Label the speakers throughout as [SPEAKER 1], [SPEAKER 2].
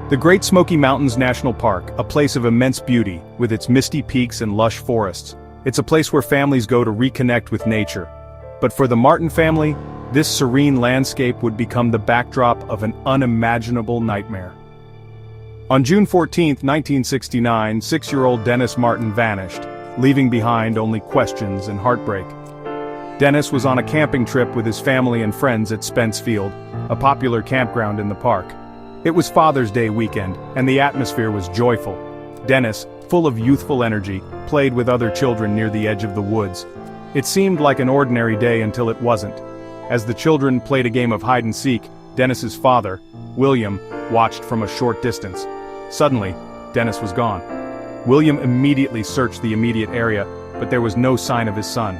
[SPEAKER 1] The Great Smoky Mountains National Park, a place of immense beauty, with its misty peaks and lush forests. It's a place where families go to reconnect with nature. But for the Martin family, this serene landscape would become the backdrop of an unimaginable nightmare. On June 14, 1969, 6-year-old Dennis Martin vanished, leaving behind only questions and heartbreak. Dennis was on a camping trip with his family and friends at Spence Field, a popular campground in the park. It was Father's Day weekend, and the atmosphere was joyful. Dennis, full of youthful energy, played with other children near the edge of the woods. It seemed like an ordinary day until it wasn't. As the children played a game of hide-and-seek, Dennis's father, William, watched from a short distance. Suddenly, Dennis was gone. William immediately searched the immediate area, but there was no sign of his son.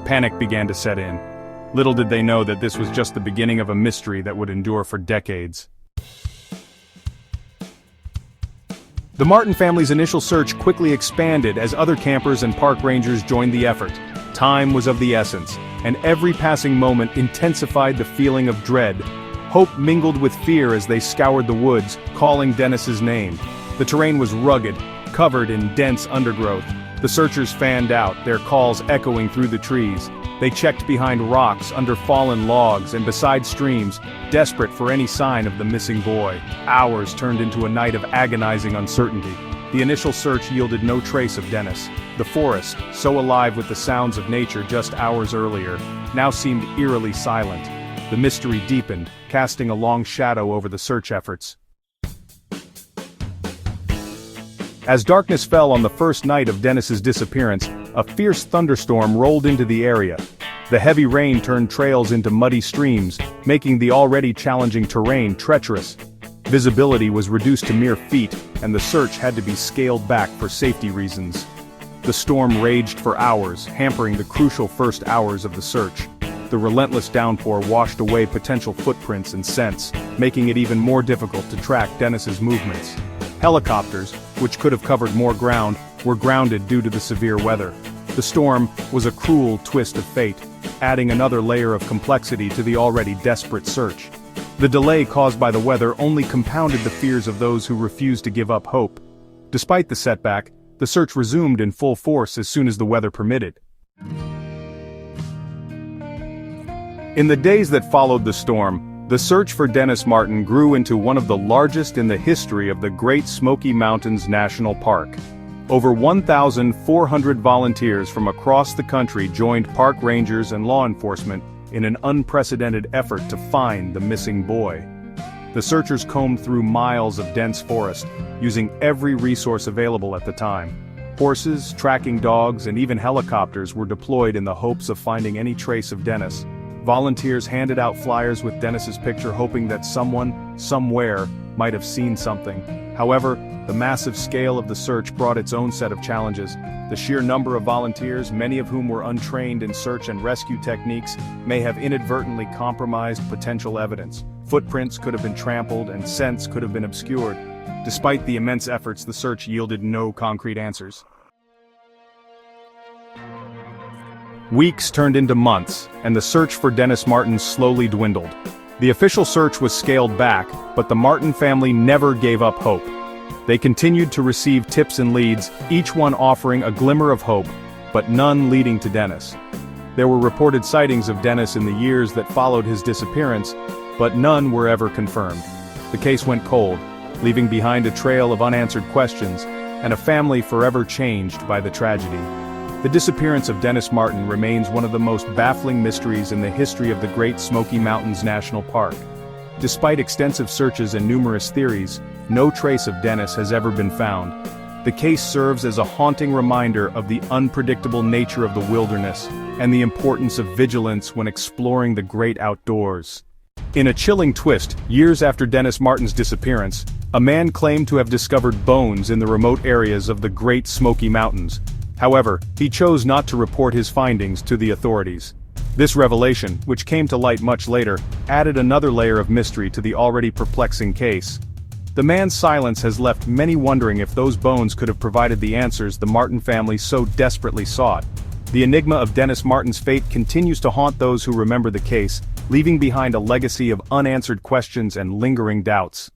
[SPEAKER 1] Panic began to set in. Little did they know that this was just the beginning of a mystery that would endure for decades. The Martin family's initial search quickly expanded as other campers and park rangers joined the effort. Time was of the essence, and every passing moment intensified the feeling of dread. Hope mingled with fear as they scoured the woods, calling Dennis's name. The terrain was rugged, covered in dense undergrowth. The searchers fanned out, their calls echoing through the trees. They checked behind rocks, under fallen logs, and beside streams, desperate for any sign of the missing boy. Hours turned into a night of agonizing uncertainty. The initial search yielded no trace of Dennis. The forest, so alive with the sounds of nature just hours earlier, now seemed eerily silent. The mystery deepened, casting a long shadow over the search efforts. As darkness fell on the first night of Dennis's disappearance, a fierce thunderstorm rolled into the area. The heavy rain turned trails into muddy streams, making the already challenging terrain treacherous. Visibility was reduced to mere feet, and the search had to be scaled back for safety reasons. The storm raged for hours, hampering the crucial first hours of the search. The relentless downpour washed away potential footprints and scents, making it even more difficult to track Dennis's movements. Helicopters, which could have covered more ground, were grounded due to the severe weather. The storm was a cruel twist of fate, adding another layer of complexity to the already desperate search. The delay caused by the weather only compounded the fears of those who refused to give up hope. Despite the setback, the search resumed in full force as soon as the weather permitted. In the days that followed the storm, the search for Dennis Martin grew into one of the largest in the history of the Great Smoky Mountains National Park. Over 1,400 volunteers from across the country joined park rangers and law enforcement in an unprecedented effort to find the missing boy. The searchers combed through miles of dense forest, using every resource available at the time. Horses, tracking dogs, and even helicopters were deployed in the hopes of finding any trace of Dennis. Volunteers handed out flyers with Dennis's picture, hoping that someone, somewhere, might have seen something. However, the massive scale of the search brought its own set of challenges. The sheer number of volunteers, many of whom were untrained in search and rescue techniques, may have inadvertently compromised potential evidence. Footprints could have been trampled and scents could have been obscured. Despite the immense efforts, the search yielded no concrete answers. Weeks turned into months, and the search for Dennis Martin slowly dwindled. The official search was scaled back, but the Martin family never gave up hope. They continued to receive tips and leads, each one offering a glimmer of hope, but none leading to Dennis. There were reported sightings of Dennis in the years that followed his disappearance, but none were ever confirmed. The case went cold, leaving behind a trail of unanswered questions, and a family forever changed by the tragedy. The disappearance of Dennis Martin remains one of the most baffling mysteries in the history of the Great Smoky Mountains National Park. Despite extensive searches and numerous theories, no trace of Dennis has ever been found. The case serves as a haunting reminder of the unpredictable nature of the wilderness and the importance of vigilance when exploring the great outdoors. In a chilling twist, years after Dennis Martin's disappearance, a man claimed to have discovered bones in the remote areas of the Great Smoky Mountains. However, he chose not to report his findings to the authorities. This revelation, which came to light much later, added another layer of mystery to the already perplexing case. The man's silence has left many wondering if those bones could have provided the answers the Martin family so desperately sought. The enigma of Dennis Martin's fate continues to haunt those who remember the case, leaving behind a legacy of unanswered questions and lingering doubts.